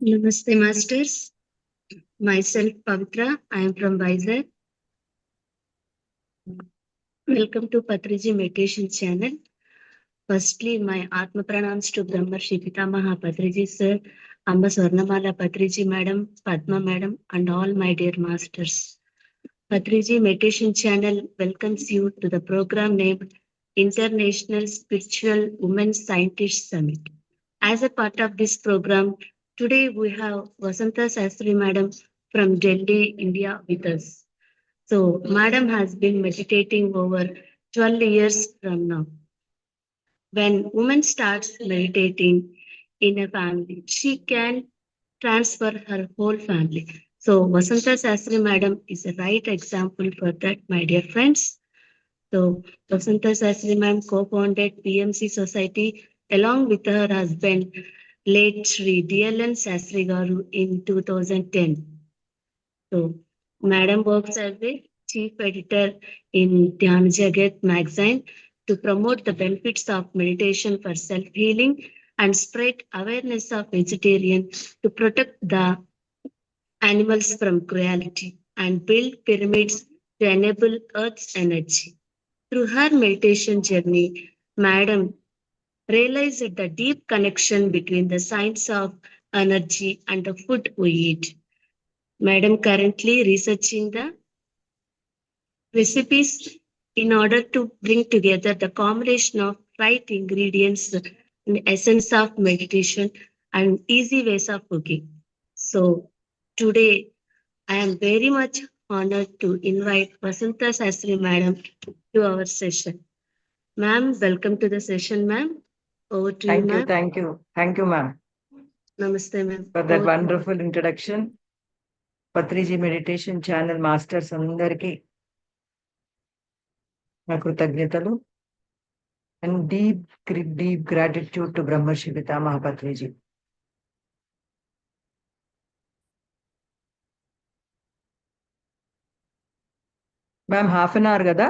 Namaste, Masters. Myself, Pavitra. I am from Vizag. Welcome to Patriji Meditation Channel. Firstly, my Atma Pranams to Brahmarshi Pitamaha Patriji Sir, Amba Swarnamala Patriji Madam, Padma Madam, and all my dear Masters. Patriji Meditation Channel welcomes you to the program named International Spiritual Women Scientist Summit. As a part of this program, today we have Vasantha Sastri Madam from Delhi, India with us. So, Madam has been meditating over 12 years from now. When woman starts meditating in a family, she can transfer her whole family. So, Vasantha Sastri Madam is a right example for that, my dear friends. So, Vasantha Sastri Madam co-founded PMC Society along with her husband, late Sri DLN Sastri Garu in 2010. So, Madam works as a chief editor in Dhyan Jagat magazine to promote the benefits of meditation for self-healing and spread awareness of vegetarian to protect the animals from cruelty and build pyramids to enable Earth's energy. Through her meditation journey, Madam realized the deep connection between the science of energy and the food we eat. Madam currently researching the recipes in order to bring together the combination of right ingredients and essence of meditation and easy ways of cooking. So today I am very much honored to invite Vasantha Sastri Madam to our session. Ma'am, welcome to the session, ma'am. Over to you, Thank you, ma'am. thank you. Thank you, ma'am, Namaste, ma'am. for that wonderful introduction. Patriji Meditation Channel Masters అందరికీ నా కృతజ్ఞతలు and deep gratitude to Brahmarshi Pitamaha Patriji. Ma'am, half an hour కదా?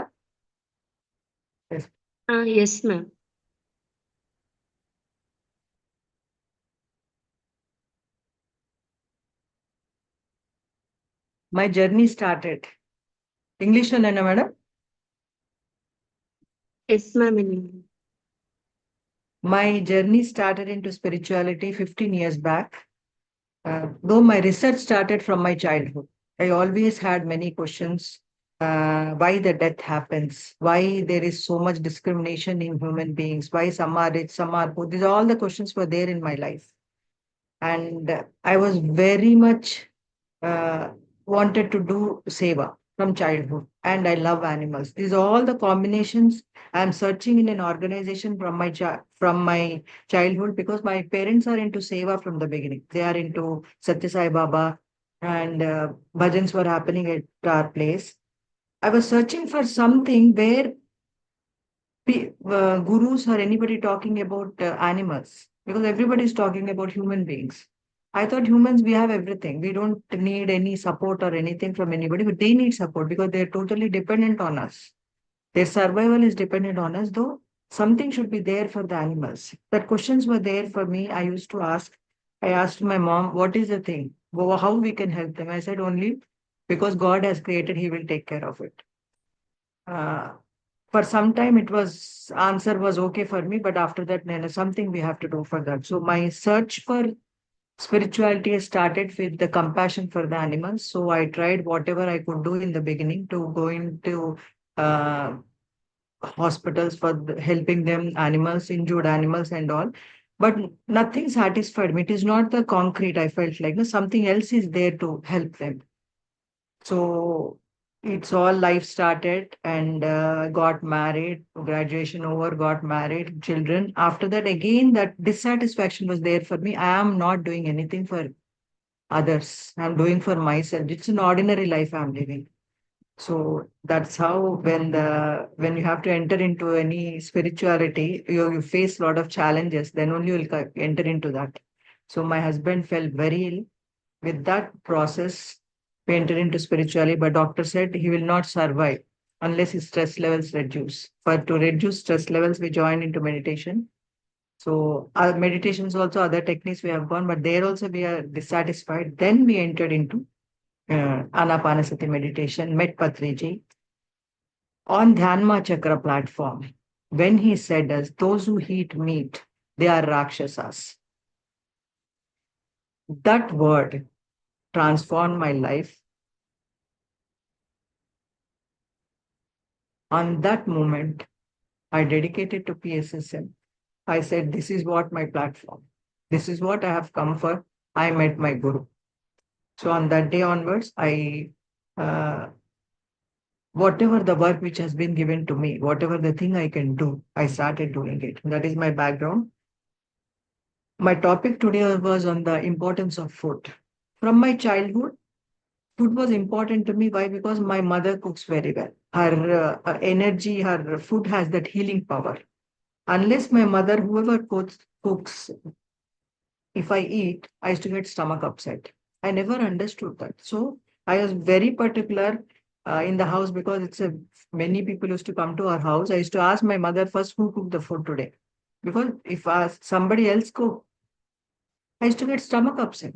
Yes. Yes, ma'am. My journey started. English లోనేనా madam? Yes, ma'am. My journey started into spirituality 15 years back. Though my research started from my childhood, I always had many questions. Why the death happens, why there is so much discrimination in human beings, why some are rich, some are poor. These all the questions were there in my life. And I was very much wanted to do seva from childhood. And I love animals. These are all the combinations I'm searching in an organization from my childhood, because my parents are into seva from the beginning. They are into Satya Sai Baba, and bhajans were happening at our place. I was searching for something where gurus or anybody talking about animals, because everybody is talking about human beings. I thought humans, we have everything. We don't need any support or anything from anybody, but they need support because they're totally dependent on us. Their survival is dependent on us, though something should be there for the animals. That questions were there for me. I used to ask. I asked my mom, what is the thing? How we can help them? I said, only because God has created, He will take care of it. Uh, for some time it was answer was okay for me, but after that then something we have to do for that. So my search for spirituality has started with the compassion for the animals. So I tried whatever I could do in the beginning to go into uh, hospitals for helping them, animals, injured animals and all, but nothing satisfied me. It is not the concrete. I felt like, no, something else is there to help them. So it's all life started, and got married, graduation over, got married, children. After that, again, that dissatisfaction was there for me. I am not doing anything for others. I'm doing for myself. It's an ordinary life I'm living. So that's how when you have to enter into any spirituality, you face a lot of challenges. Then only you'll enter into that. So my husband fell very ill. With that process, we entered into spirituality, but doctor said he will not survive unless his stress levels reduce. For to reduce stress levels, we joined into meditation. So our meditations also, other techniques we have gone, but there also we are dissatisfied. Then we entered into Anapanasati meditation, met Patriji on Dhanma Chakra platform. When he said us, those who eat meat, they are Rakshasas. That word transformed my life. On that moment, I dedicated to PSSM. I said, this is what my platform. This is what I have come for. I met my guru. So on that day onwards, uh, whatever the work which has been given to me, whatever the thing I can do, I started doing it. That is my background. My topic today was on the importance of food. From my childhood, food was important to me. Why? Because my mother cooks very well. Her energy, her food has that healing power. Unless my mother, whoever cooks, if I eat, I used to get stomach upset. I never understood that. So I was very particular in the house because many people used to come to our house. I used to ask my mother first who cooked the food today. Because if somebody else cook, I used to get stomach upset.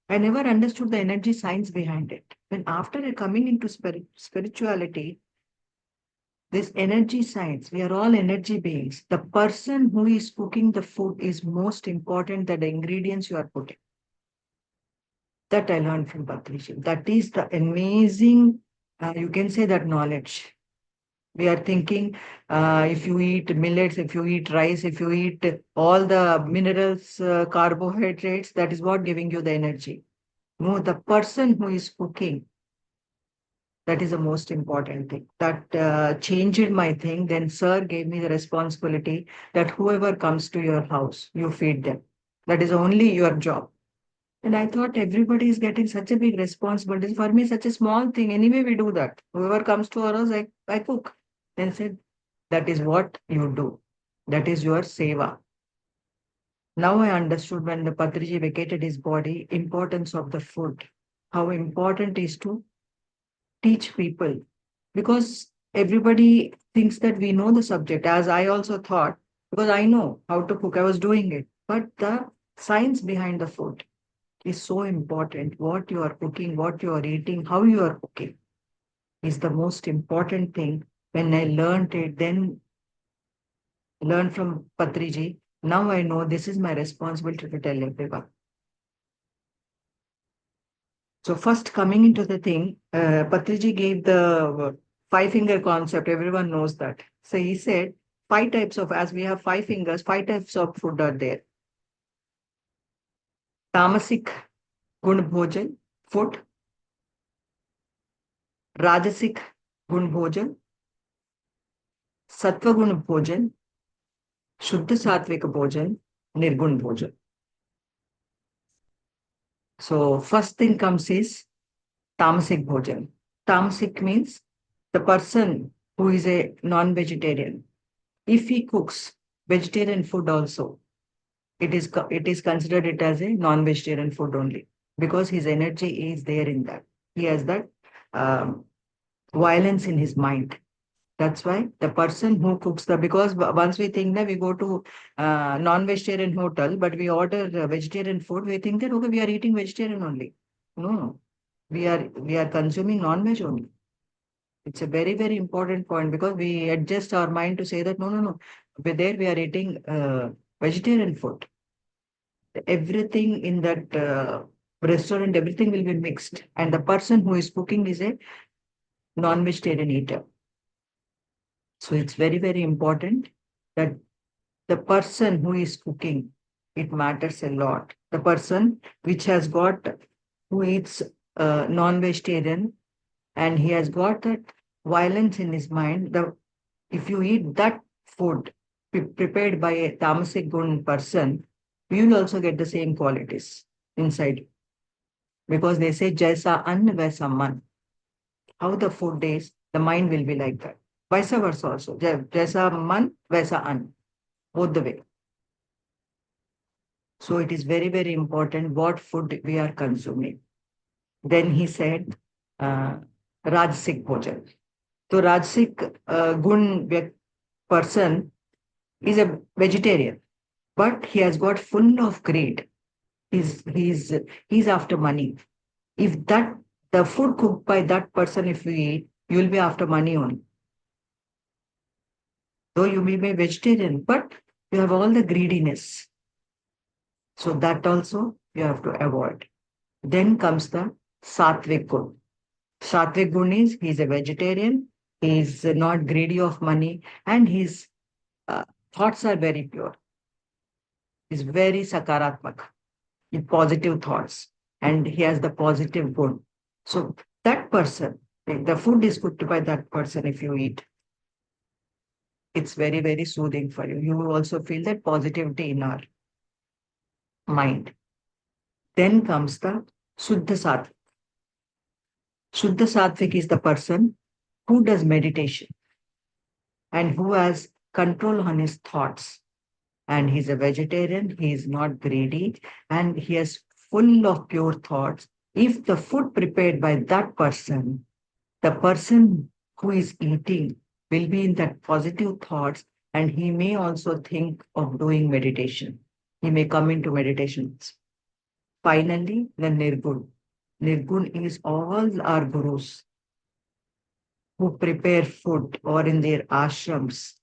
I never understood the energy science behind it. When after coming into spirituality, this energy science, we are all energy beings. The person who is cooking the food is most important than the ingredients you are putting. That I learned from Patricia. That is the amazing, you can say that knowledge. We are thinking if you eat millets, if you eat rice, if you eat all the minerals, carbohydrates, that is what giving you the energy. No, the person who is cooking, that is the most important thing. That changed my thing. Then sir gave me the responsibility that whoever comes to your house, you feed them. That is only your job. And I thought everybody is getting such a big responsibility. For me, such a small thing. Anyway, we do that. Whoever comes to our house, I cook. Then said, that is what you do. That is your seva. Now I understood when the Patriji vacated his body, importance of the food. How important is to teach people. Because everybody thinks that we know the subject, as I also thought, because I know how to cook. I was doing it. But the science behind the food is so important. What you are cooking, what you are eating, how you are cooking is the most important thing. When I learned it, then learned from Patriji, now I know this is my responsibility to tell everyone. So first coming into the thing, Patriji gave the five finger concept. Everyone knows that. So he said five types of, as we have five fingers, five types of food are there. Tamasic gun bhojan, food. Rajasic gun bhojan, सत्व गुण भोजन शुद्ध सात्विक भोजन निर्गुण भोजन. So first thing comes is tamasic bhojan. Tamasic means the person who is a non-vegetarian, if he cooks vegetarian food also, it is considered it as a non-vegetarian food only, because his energy is there in that. He has that um, violence in his mind. That's why the person who cooks because once we think that we go to non-vegetarian hotel, but we order vegetarian food, we think that, okay, we are eating vegetarian only. No, we are consuming non-veg only. It's a very, very important point because we adjust our mind to say that, no, no, no, there we are eating vegetarian food. Everything in that restaurant, everything will be mixed. And the person who is cooking is a non-vegetarian eater. So it's very, very important that the person who is cooking, it matters a lot. The person who eats non-vegetarian and he has got that violence in his mind, if you eat that food prepared by a tamasic gun person, you will also get the same qualities inside you. Because they say, Jaisa an vaisa man. How the food is, the mind will be like that. Vice versa also. Jaisa man, vaisa an. Both the way. So it is very, very important what food we are consuming. Then he said, Rajsik Bhojan. So Rajsik person is a vegetarian. but he has got full of greed. He's after money. If that the food cooked by that person, if you eat, you will be after money only. Though you may be vegetarian, but you have all the greediness. So that also you have to avoid. Then comes the sattvic gun. Sattvic gun is he's a vegetarian, he's not greedy of money, and his uh, thoughts are very pure. He's very sakaratmak, with positive thoughts, and he has the positive gun. So that person, the food is cooked by that person. If you eat, it's very, very soothing for you. You will also feel that positivity in our mind. Then comes the Shuddha Sattvic. Shuddha Sattvic is the person who does meditation and who has control on his thoughts. And he's a vegetarian, he is not greedy, and he is full of pure thoughts. If the food prepared by that person, the person who is eating will be in that positive thoughts, and he may also think of doing meditation. He may come into meditations. Finally, the Nirgun. Nirgun is all our gurus who prepare food or in their ashrams.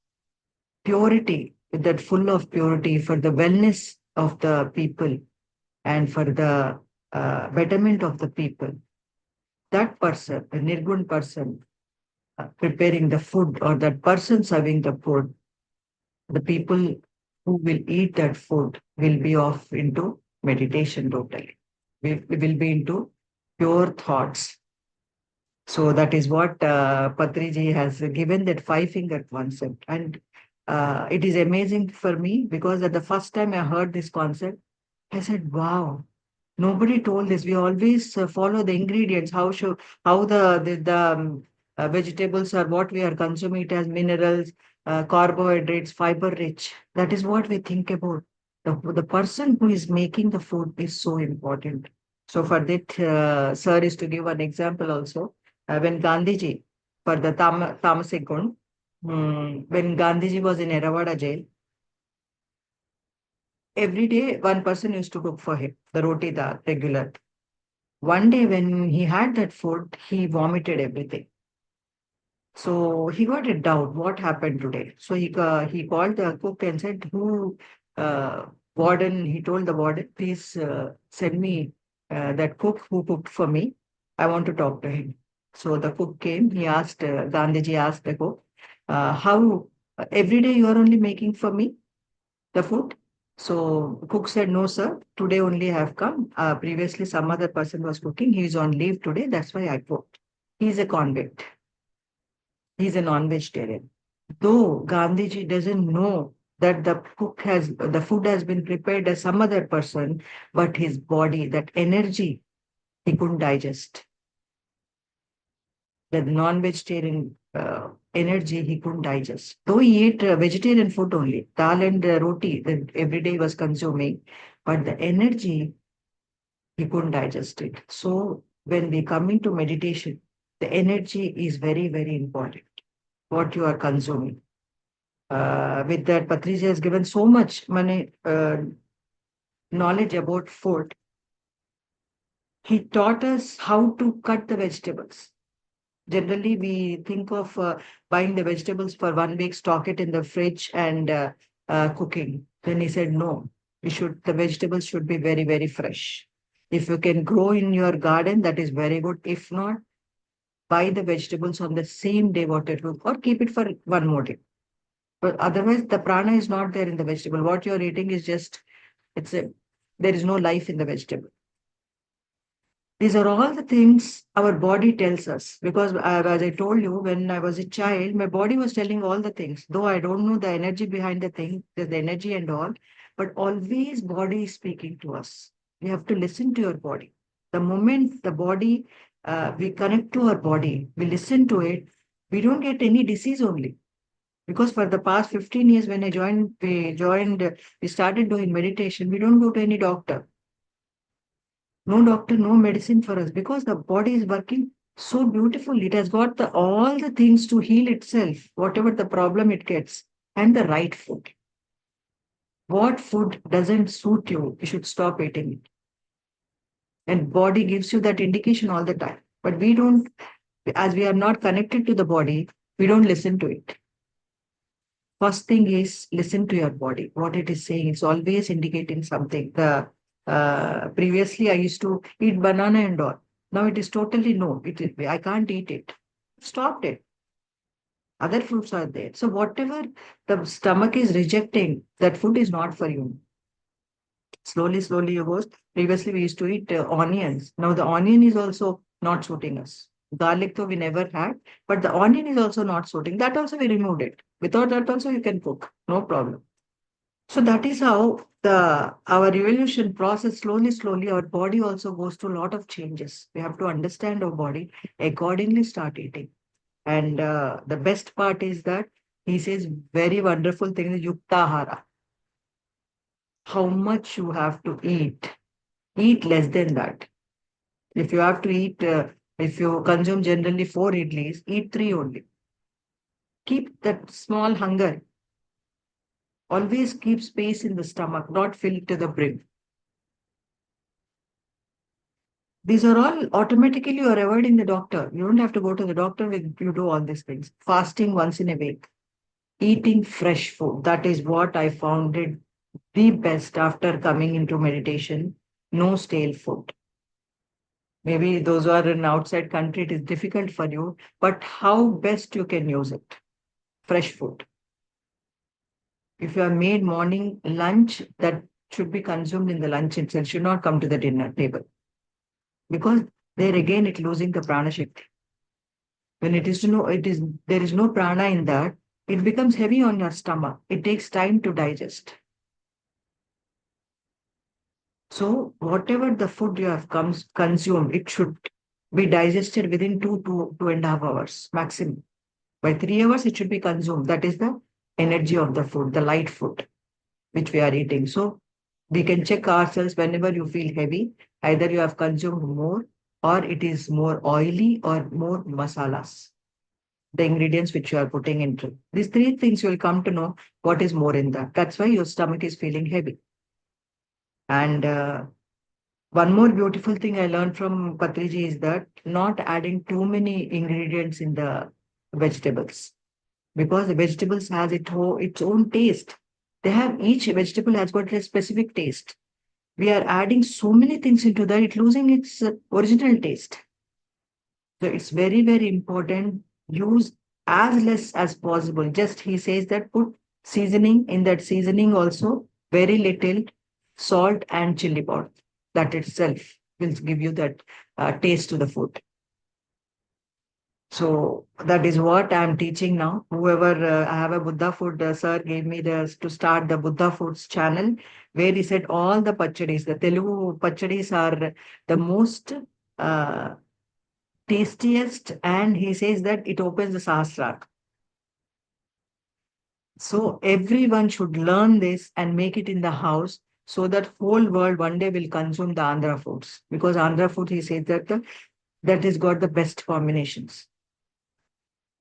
Purity, that full of purity for the wellness of the people and for the betterment of the people. That person, the Nirgun person, preparing the food or that person serving the food, the people who will eat that food will be off into meditation totally. We will be into pure thoughts. So that is what Patriji has given that five finger concept. And it is amazing for me because at the first time I heard this concept, I said, wow, nobody told this. We always follow the ingredients, how the vegetables are what we are consuming it as minerals, carbohydrates, fiber rich. That is what we think about. The person who is making the food is so important. So for that, sir is to give an example also. When Gandhiji, for the Tamasic Gun, when Gandhiji was in Eravada jail, every day one person used to cook for him, the roti dal, regular. One day when he had that food, he vomited everything. So he got a doubt, what happened today? So he called the cook and said, who, uh, warden, he told the warden, please send me that cook who cooked for me. I want to talk to him. So the cook came, he asked, Gandhiji asked the cook, how, every day you are only making for me the food? So cook said, no, sir, today only I have come. Previously, some other person was cooking. He is on leave today. That's why I cooked. He's a convict. He's a non-vegetarian. Though Gandhiji doesn't know that the food has been prepared as some other person, but his body, that energy, he couldn't digest. The non-vegetarian energy he couldn't digest. Though he ate vegetarian food only, dal and roti that every day he was consuming, but the energy he couldn't digest it. So when we come into meditation, the energy is very, very important. What you are consuming. With that, Patricia has given so much money, knowledge about food. He taught us how to cut the vegetables. Generally, we think of buying the vegetables for 1 week, stock it in the fridge, and cooking. Then he said, no, the vegetables should be very, very fresh. If you can grow in your garden, that is very good. If not, buy the vegetables on the same day what it will, or keep it for one more day. But otherwise, the prana is not there in the vegetable. What you're eating is just, there is no life in the vegetable. These are all the things our body tells us. Because as I told you, when I was a child, my body was telling all the things. Though I don't know the energy behind the thing, the energy and all, but always body is speaking to us. We have to listen to your body. The moment the body, we connect to our body, we listen to it, we don't get any disease only. Because for the past 15 years, when we started doing meditation, we don't go to any doctor. No doctor, no medicine for us because the body is working so beautifully. It has got all the things to heal itself, whatever the problem it gets, and the right food. What food doesn't suit you, you should stop eating it. And body gives you that indication all the time. But we don't, as we are not connected to the body, we don't listen to it. First thing is listen to your body, what it is saying. It's always indicating something. The previously I used to eat banana and all. Now it is totally no. I can't eat it. Stopped it. Other fruits are there. So whatever the stomach is rejecting, that food is not for you. Slowly, slowly you go. Previously we used to eat onions. Now the onion is also not suiting us. Garlic though we never had, but the onion is also not suiting. That also we removed it. Without that also you can cook. No problem. So that is how the our evolution process slowly, slowly our body also goes through a lot of changes. We have to understand our body, accordingly start eating. And the best part is that he says very wonderful thing is yuktahara. How much you have to eat. Eat less than that. If you have to eat, if you consume generally 4 idlis, eat three only. Keep that small hunger. Always keep space in the stomach, not fill to the brim. These are all automatically you are avoiding the doctor. You don't have to go to the doctor when you do all these things. Fasting once in a week, eating fresh food. That is what I found it the best after coming into meditation. No stale food. Maybe those who are in outside country, it is difficult for you, but how best you can use it. Fresh food. If you have made morning lunch, that should be consumed in the lunch itself, should not come to the dinner table. Because there again it losing the prana shakti. When it is to know it is there is no prana in that, it becomes heavy on your stomach. It takes time to digest. So whatever the food you have consumed, it should be digested within 2 to 2.5 hours maximum. By 3 hours, it should be consumed. That is the energy of the food, the light food which we are eating. So we can check ourselves whenever you feel heavy, either you have consumed more or it is more oily or more masalas, the ingredients which you are putting into. These three things you will come to know what is more in that. That's why your stomach is feeling heavy. And one more beautiful thing I learned from Patriji is that not adding too many ingredients in the vegetables because the vegetables has its own taste. They have each vegetable has got a specific taste. We are adding so many things into that, it losing its original taste. So it's very, very important. Use as less as possible. Just he says that put seasoning in that seasoning also, very little salt and chili powder. That itself will give you that taste to the food. So that is what I'm teaching now. Whoever I have a Buddha food, sir gave me to start the Buddha Foods channel, where he said all the pachadis, the Telugu pachadis are the most uh, tastiest, and he says that it opens the sahasrara. So everyone should learn this and make it in the house so that whole world one day will consume the Andhra foods because Andhra food he says that that has got the best combinations.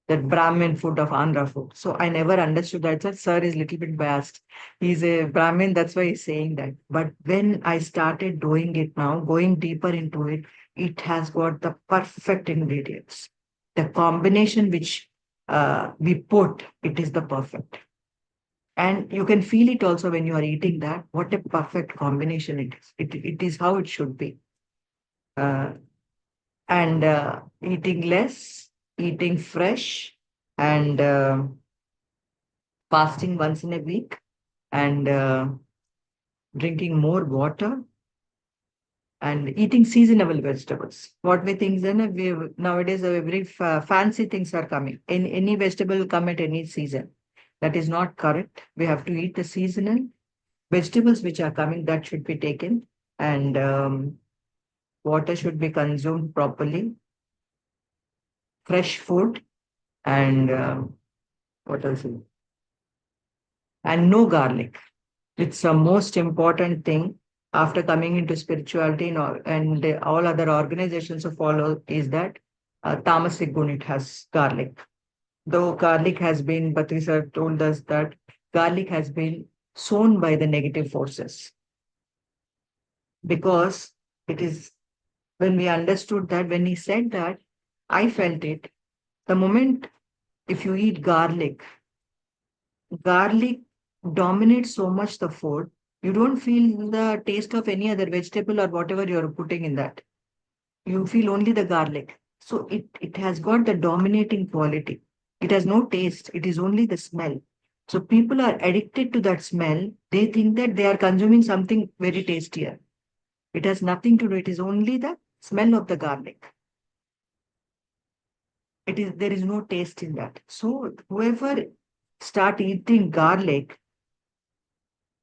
That Brahmin food of Andhra food. So I never understood that. So sir is little bit biased. He's a Brahmin, that's why he's saying that. But when I started doing it now, going deeper into it, it has got the perfect ingredients. The combination which we put, it is the perfect. And you can feel it also when you are eating that. What a perfect combination it is. It is how it should be. Uh, and eating less, eating fresh, and fasting once in a week, and drinking more water, and eating seasonable vegetables. What we think then, we nowadays very fancy things are coming. Any vegetable will come at any season. That is not correct. We have to eat the seasonal vegetables which are coming. That should be taken, and water should be consumed properly. Fresh food and what else? And no garlic. It's the most important thing after coming into spirituality and all other organizations who follow is that tamasic gunit has garlic. Though garlic has been, Patri sir told us that garlic has been sown by the negative forces. Because it is when we understood that, when he said that, I felt it. The moment if you eat garlic, garlic dominates so much the food, you don't feel the taste of any other vegetable or whatever you're putting in that. You feel only the garlic. So it has got the dominating quality. It has no taste, it is only the smell. So people are addicted to that smell. They think that they are consuming something very tastier. It has nothing to do, it is only the smell of the garlic. It is there is no taste in that. So whoever start eating garlic,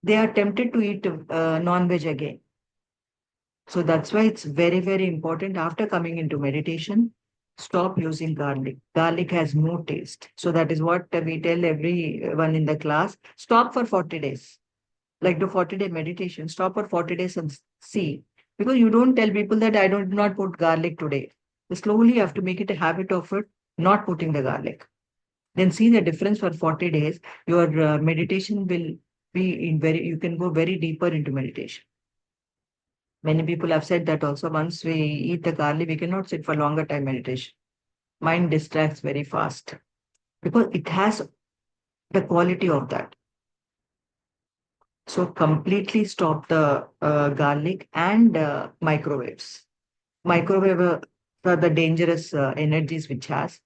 they are tempted to eat non-veg again. So that's why it's very, very important after coming into meditation, stop using garlic. Garlic has no taste. So that is what we tell everyone in the class. Stop for 40 days. Like do 40-day meditation. Stop for 40 days and see. Because you don't tell people that I don't not put garlic today. You slowly have to make it a habit of it, not putting the garlic. Then see the difference for 40 days. Your meditation will be in very, you can go very deeper into meditation. Many people have said that also once we eat the garlic, we cannot sit for longer time meditation. Mind distracts very fast because it has the quality of that. So completely stop the garlic and microwaves. Microwave are the dangerous energies which has.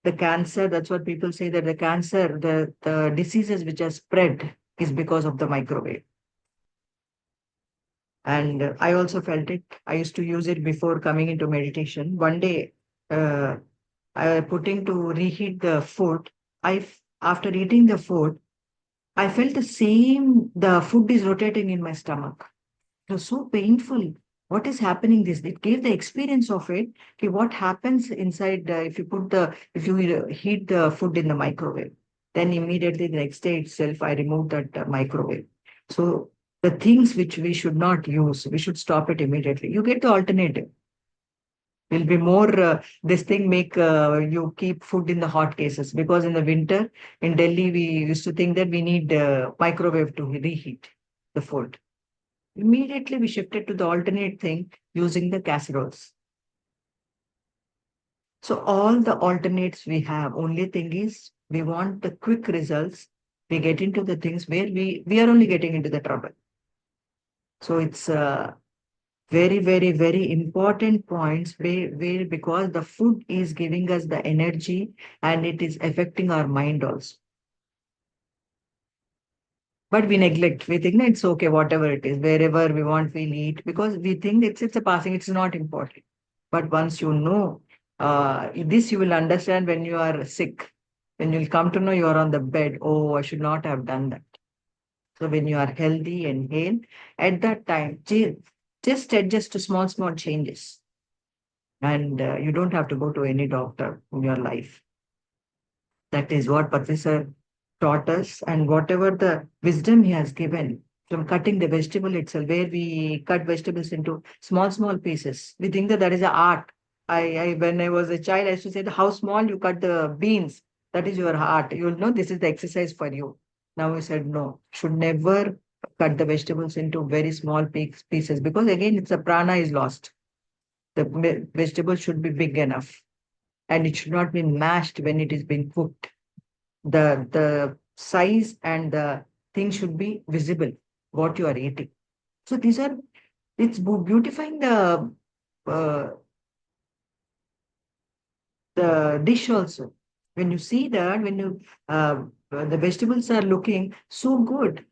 The cancer, that's what people say that the cancer, the diseases which are spread is because of the microwave. And I also felt it. I used to use it before coming into meditation. One day, uh, putting to reheat the food, after eating the food, I felt the same. The food is rotating in my stomach. It was so painful. What is happening? This it gave the experience of it. Okay, what happens inside if you put the if you heat the food in the microwave? Then immediately the next day itself, I removed that microwave. So the things which we should not use, we should stop it immediately. You get the alternative. Will be more this thing make you keep food in the hot cases because in the winter in Delhi we used to think that we need microwave to reheat the food. Immediately we shifted to the alternate thing using the casseroles. So all the alternates we have, only thing is we want the quick results. We get into the things where we are only getting into the trouble. So it's very, very, very important points where because the food is giving us the energy and it is affecting our mind also. But we neglect. We think that it's okay, whatever it is, wherever we want, we'll eat because we think it's a passing, it's not important. But once you know this, you will understand when you are sick. When you'll come to know you are on the bed, oh, I should not have done that. So when you are healthy and hale, at that time, just adjust to small, small changes. And you don't have to go to any doctor in your life. That is what Professor taught us, and whatever the wisdom he has given from cutting the vegetable itself, where we cut vegetables into small, small pieces. We think that that is an art. When I was a child, I used to say, how small you cut the beans, that is your art. You will know this is the exercise for you. Now we said, no, should never cut the vegetables into very small pieces because again, it's a prana is lost. The vegetable should be big enough and it should not be mashed when it is being cooked. The size and the thing should be visible what you are eating. So these are it's beautifying uh, the dish also. When you see that, when you the vegetables are looking so good,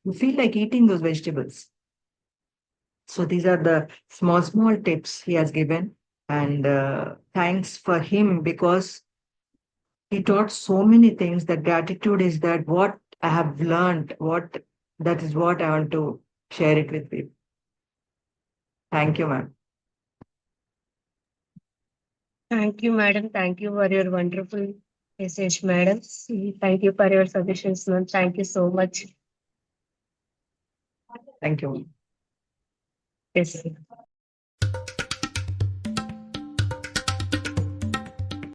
you feel like eating those vegetables. So these are the small small tips he has given, and thanks for him because he taught so many things. That gratitude is that what I have learned, what that is what I want to share it with you. Thank you, ma'am. Thank you, madam. Thank you for your wonderful message, madam. Thank you for your suggestions, ma'am. Thank you so much. Thank you. Yes.